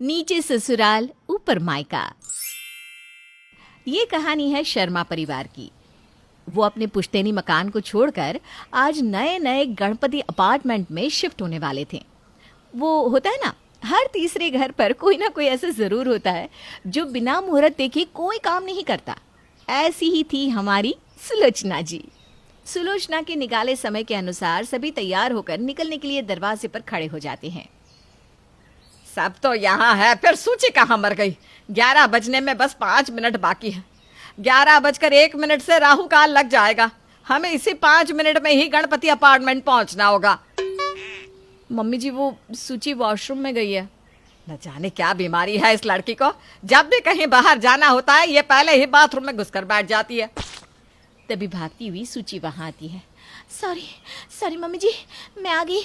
नीचे ससुराल ऊपर मायका। ये कहानी है शर्मा परिवार की। वो अपने पुश्तैनी मकान को छोड़कर आज नए नए गणपति अपार्टमेंट में शिफ्ट होने वाले थे। वो होता है ना, हर तीसरे घर पर कोई ना कोई ऐसा जरूर होता है जो बिना मुहूर्त देखे कोई काम नहीं करता। ऐसी ही थी हमारी सुलोचना जी। सुलोचना के निकाले समय के अनुसार सभी तैयार होकर निकलने के लिए दरवाजे पर खड़े हो जाते हैं। सब तो यहाँ है, फिर सूची कहाँ मर गई? 11 बजने में बस 5 मिनट बाकी है। 11:01 से राहु काल लग जाएगा। हमें इसी 5 मिनट में ही गणपति अपार्टमेंट पहुंचना होगा। मम्मी जी, वो सूची वॉशरूम में गई है। न जाने क्या बीमारी है इस लड़की को, जब भी कहीं बाहर जाना होता है ये पहले ही बाथरूम में घुसकर बैठ जाती है। तभी भागती हुई सूची वहां आती है। सॉरी मम्मी जी, मैं आ गई।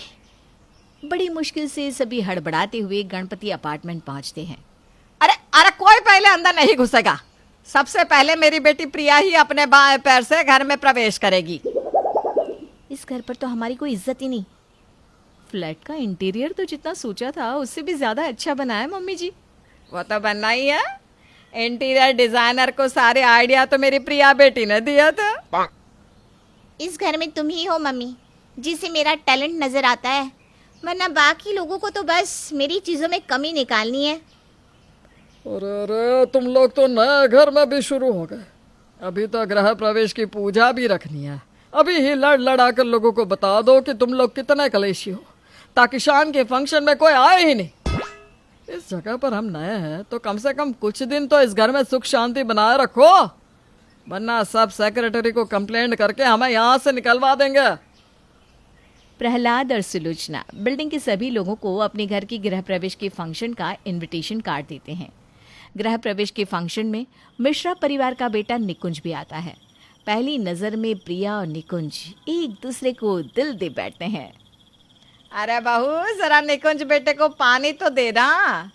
बड़ी मुश्किल से सभी हड़बड़ाते हुए गणपति अपार्टमेंट पहुंचते हैं। अरे कोई पहले अंदर नहीं घुसेगा। सबसे पहले मेरी बेटी प्रिया ही अपने बाएं पैर से घर में प्रवेश करेगी। इस घर पर तो हमारी कोई इज्जत ही नहीं। फ्लैट का इंटीरियर तो जितना सोचा था उससे भी ज्यादा अच्छा बना है मम्मी जी। वो तो बनना ही है। इंटीरियर डिजाइनर को सारे आइडिया तो मेरी प्रिया बेटी ने दिया था। इस घर में तुम ही हो मम्मी जिसे मेरा टैलेंट नजर आता है, वरना बाकी लोगों को तो बस मेरी चीजों में कमी निकालनी है। अरे तुम लोग तो नए घर में भी शुरू हो गए। अभी तो गृह प्रवेश की पूजा भी रखनी है। अभी ही लड़ा कर लोगों को बता दो कि तुम लोग कितने कलेशी हो, ताकि शान के फंक्शन में कोई आए ही नहीं। इस जगह पर हम नए हैं तो कम से कम कुछ दिन तो इस घर में सुख शांति बनाए रखो, वरना सब सेक्रेटरी को कंप्लेंट करके हमें यहाँ से निकलवा देंगे। प्रहलाद और सुलोचना बिल्डिंग के सभी लोगों को अपने घर की गृह प्रवेश के फंक्शन का इनविटेशन कार्ड देते हैं। गृह प्रवेश के फंक्शन में मिश्रा परिवार का बेटा निकुंज भी आता है। पहली नजर में प्रिया और निकुंज एक दूसरे को दिल दे बैठते हैं। अरे बहू, जरा निकुंज बेटे को पानी तो दे ना।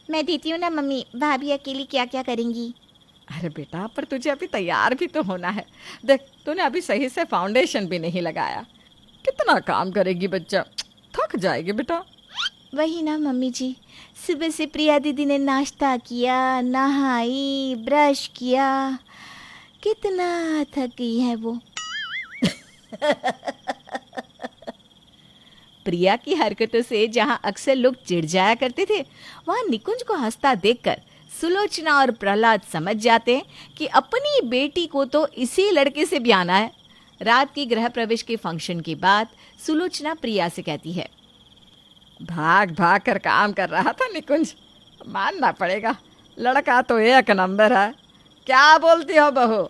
मैं देती हूँ ना मम्मी, भाभी अकेली क्या क्या करेंगी। अरे बेटा, पर तुझे अभी तैयार भी तो होना है। देख, तूने अभी सही से फाउंडेशन भी नहीं लगाया। कितना काम करेगी बच्चा, थक जाएगी बेटा। वही ना मम्मी जी, सुबह से प्रिया दीदी ने नाश्ता किया, नहाई, ब्रश किया, कितना थक गई है वो। प्रिया की हरकतों से जहां अक्सर लोग चिढ़ जाया करते थे, वहां निकुंज को हंसता देखकर सुलोचना और प्रहलाद समझ जाते हैं कि अपनी बेटी को तो इसी लड़के से ब्याना है। रात की गृह प्रवेश के फंक्शन के बाद सुलोचना प्रिया से कहती है, भाग भाग कर काम कर रहा था निकुंज, मानना पड़ेगा, लड़का तो एक नंबर है। क्या बोलती हो बहू?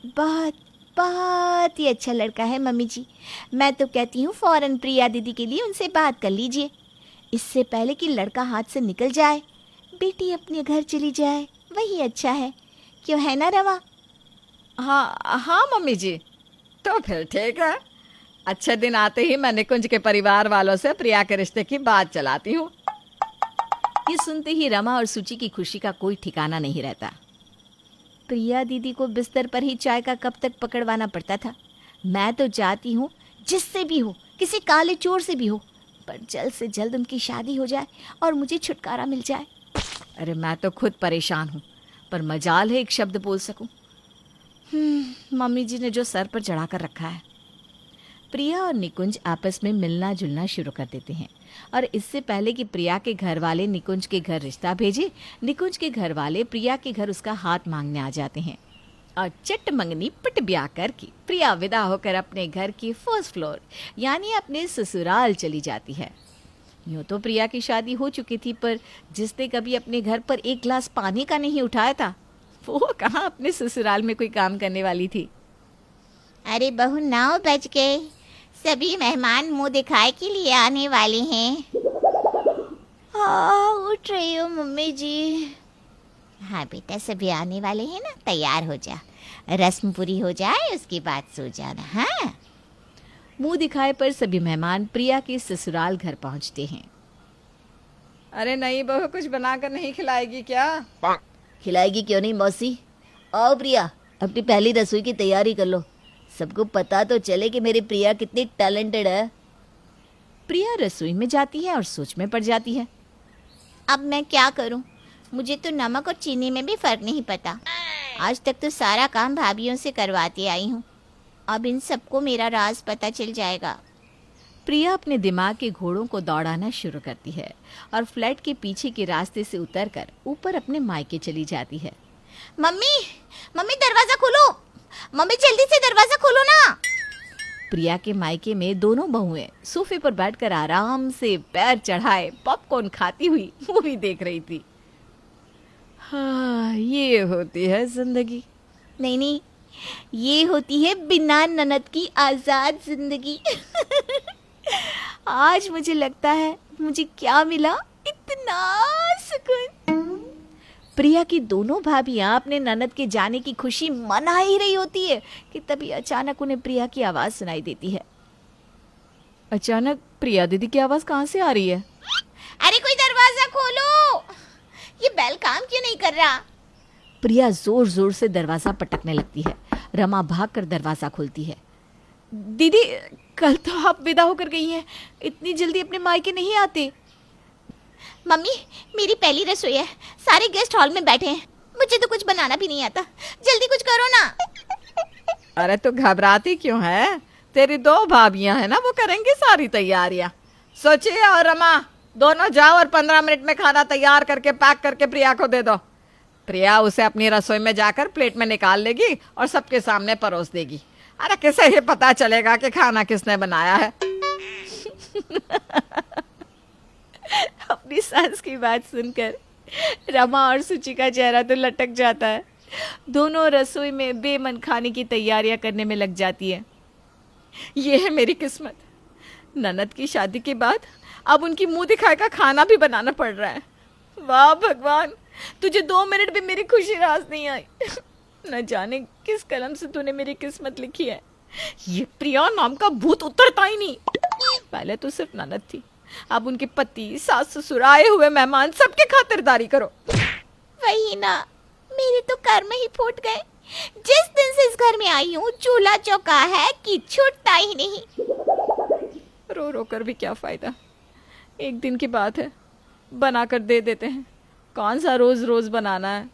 बहुत बहुत ही अच्छा लड़का है मम्मी जी। मैं तो कहती हूँ फौरन प्रिया दीदी के लिए उनसे बात कर लीजिए, इससे पहले कि लड़का हाथ से निकल जाए, बेटी अपने घर चली जाए, वही अच्छा है। क्यों, है ना रवा? हाँ मम्मी जी, तो फिर ठीक है। अच्छे दिन आते ही मैं निकुंज के परिवार वालों से प्रिया के रिश्ते की बात चलाती हूँ। ये सुनते ही रमा और सूची की खुशी का कोई ठिकाना नहीं रहता। प्रिया दीदी को बिस्तर पर ही चाय का कप तक पकड़वाना पड़ता था। मैं तो चाहती हूँ जिससे भी हो, किसी काले चोर से भी हो, पर जल्द से जल्द उनकी शादी हो जाए और मुझे छुटकारा मिल जाए। अरे मैं तो खुद परेशान हूँ, पर मजाल है एक शब्द बोल सकूं। मम्मी जी ने जो सर पर चढ़ा कर रखा है। प्रिया और निकुंज आपस में मिलना जुलना शुरू कर देते हैं और इससे पहले कि प्रिया के घर वाले निकुंज के घर रिश्ता भेजे, निकुंज के घर वाले प्रिया के घर उसका हाथ मांगने आ जाते हैं और चट मंगनी पट ब्याह करके प्रिया विदा होकर अपने घर की फर्स्ट फ्लोर यानी अपने ससुराल चली जाती है। यूँ तो प्रिया की शादी हो चुकी थी, पर जिसने कभी अपने घर पर एक गिलास पानी का नहीं उठाया था, वो कहाँ अपने ससुराल में कोई काम करने वाली थी। अरे बहू, 9 बज गए, सभी मेहमान मुंह दिखाए के लिए आने वाले हैं। हाँ, उठ रही हो मम्मी जी? हाँ बेटा, सभी आने वाले हैं ना, तैयार हो जा, रस्म पूरी हो जाए उसके बाद सो जाना। हाँ। मुंह दिखाए पर सभी मेहमान प्रिया के ससुराल घर पहुंचते हैं। अरे नहीं बहू, कुछ बनाकर नहीं खिलाएगी क्या? खिलाएगी क्यों नहीं मौसी। आओ प्रिया, अपनी पहली रसोई की तैयारी कर लो, सबको पता तो चले कि मेरी प्रिया कितनी टैलेंटेड है। प्रिया रसोई में जाती है और सोच में पड़ जाती है। अब मैं क्या करूं? मुझे तो नमक और चीनी में भी फर्क नहीं पता। आज तक तो सारा काम भाभीयों से करवाती आई हूँ। अब इन सबको मेरा राज पता चल जाएगा। प्रिया अपने दिमाग के घोड़ों को दौड़ाना शुरू करती है और फ्लैट के पीछे के रास्ते से उतरकर ऊपर अपने मायके चली जाती है। मम्मी, मम्मी दरवाजा खोलो। मम्मी जल्दी से दरवाजा खोलो ना। प्रिया के मायके में दोनों बहुएं सोफे पर बैठकर आराम से पैर चढ़ाए पॉपकॉर्न खाती हुई मूवी देख रही थी। हाँ, ये होती है जिंदगी। नहीं नहीं, ये होती है बिना ननद की आजाद जिंदगी। आज मुझे लगता है मुझे क्या मिला, इतना सुकून। प्रिया की दोनों भाभियां अपने ननद के जाने की खुशी मना ही रही होती है कि तभी अचानक उन्हें प्रिया की आवाज सुनाई देती है। अचानक प्रिया दीदी की आवाज कहाँ से आ रही है? अरे कोई दरवाजा खोलो, ये बेल काम क्यों नहीं कर रहा? प्रिया जोर जोर से दरवाजा पटकने लगती है। रमा भागकर दरवाजा खोलती है। दीदी, कल तो आप विदा होकर गई हैं, इतनी जल्दी अपने मायके नहीं आते। मम्मी, मेरी पहली रसोई है, सारे गेस्ट हॉल में बैठे हैं, मुझे तो कुछ बनाना भी नहीं आता, जल्दी कुछ करो ना। अरे तू घबराती क्यों है? तेरी 2 भाभियां हैं ना, वो करेंगी सारी तैयारियां। सोचिए और रमा, दोनों जाओ और 15 मिनट में खाना तैयार करके पैक करके प्रिया को दे दो। प्रिया उसे अपनी रसोई में जाकर प्लेट में निकाल लेगी और सबके सामने परोस देगी। अरे किसे ही पता चलेगा कि खाना किसने बनाया है? अपनी सास की बात सुनकर रमा और सुचि का चेहरा तो लटक जाता है। दोनों रसोई में बेमन खाने की तैयारियां करने में लग जाती है। ये है मेरी किस्मत। ननद की शादी के बाद अब उनकी मुंह दिखाई का खाना भी बनाना पड़ रहा है। वाह भगवान, तुझे 2 मिनट भी मेरी खुशी रास नहीं आई। न जाने किस कलम से तूने मेरी किस्मत लिखी है। ये प्रिया नाम का भूत उतरता ही नहीं। पहले तो सिर्फ ननद थी, अब उनके पति, सास ससुर, आए हुए मेहमान, सबके खातिरदारी करो। वही ना, मेरे तो कर्म ही फूट गए। जिस दिन से इस घर में आई हूँ चूल्हा चौका है कि छूटता ही नहीं। रो रो कर भी क्या फायदा, एक दिन की बात है, बना कर दे देते हैं। कौन सा रोज रोज बनाना है?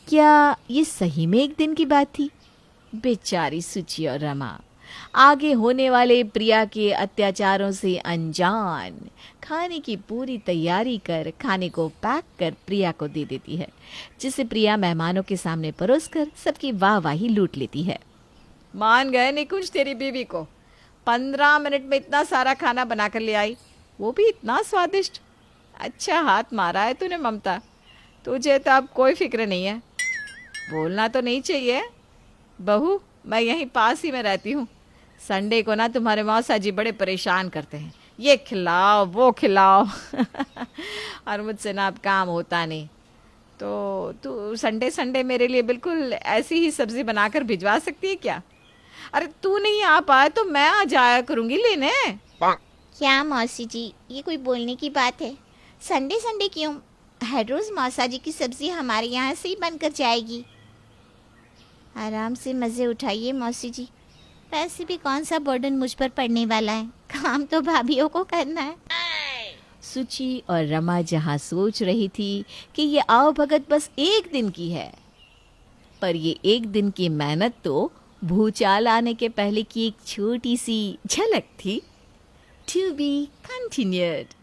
क्या ये सही में एक दिन की बात थी? बेचारी सुचि और रमा आगे होने वाले प्रिया के अत्याचारों से अनजान खाने की पूरी तैयारी कर खाने को पैक कर प्रिया को दे देती है, जिसे प्रिया मेहमानों के सामने परोसकर सबकी वाहवाही लूट लेती है। मान गए निकुंज तेरी बीवी को, 15 मिनट में इतना सारा खाना बना कर ले आई, वो भी इतना स्वादिष्ट। अच्छा हाथ मारा है तूने ममता, तुझे तो अब कोई फिक्र नहीं है। बोलना तो नहीं चाहिए बहू, मैं यहीं पास ही में रहती हूँ। संडे को ना तुम्हारे मौसा जी बड़े परेशान करते हैं, ये खिलाओ वो खिलाओ। और मुझसे ना अब काम होता नहीं, तो तू संडे संडे मेरे लिए बिल्कुल ऐसी ही सब्जी बनाकर भिजवा सकती है क्या? अरे तू नहीं आ पाए तो मैं आ जाया करूँगी लेने। क्या मौसी जी, ये कोई बोलने की बात है? संडे संडे क्यों? हर रोज मौसा जी की सब्जी हमारे यहाँ से ही बनकर जाएगी। आराम से मज़े उठाइए मौसी जी, वैसे भी कौन सा बर्डन मुझ पर पड़ने वाला है, काम तो भाभीियों को करना है। सुचि और रमा जहाँ सोच रही थी कि ये आओ भगत बस एक दिन की है, पर ये एक दिन की मेहनत तो भूचाल आने के पहले की एक छोटी सी झलक थी। To be continued.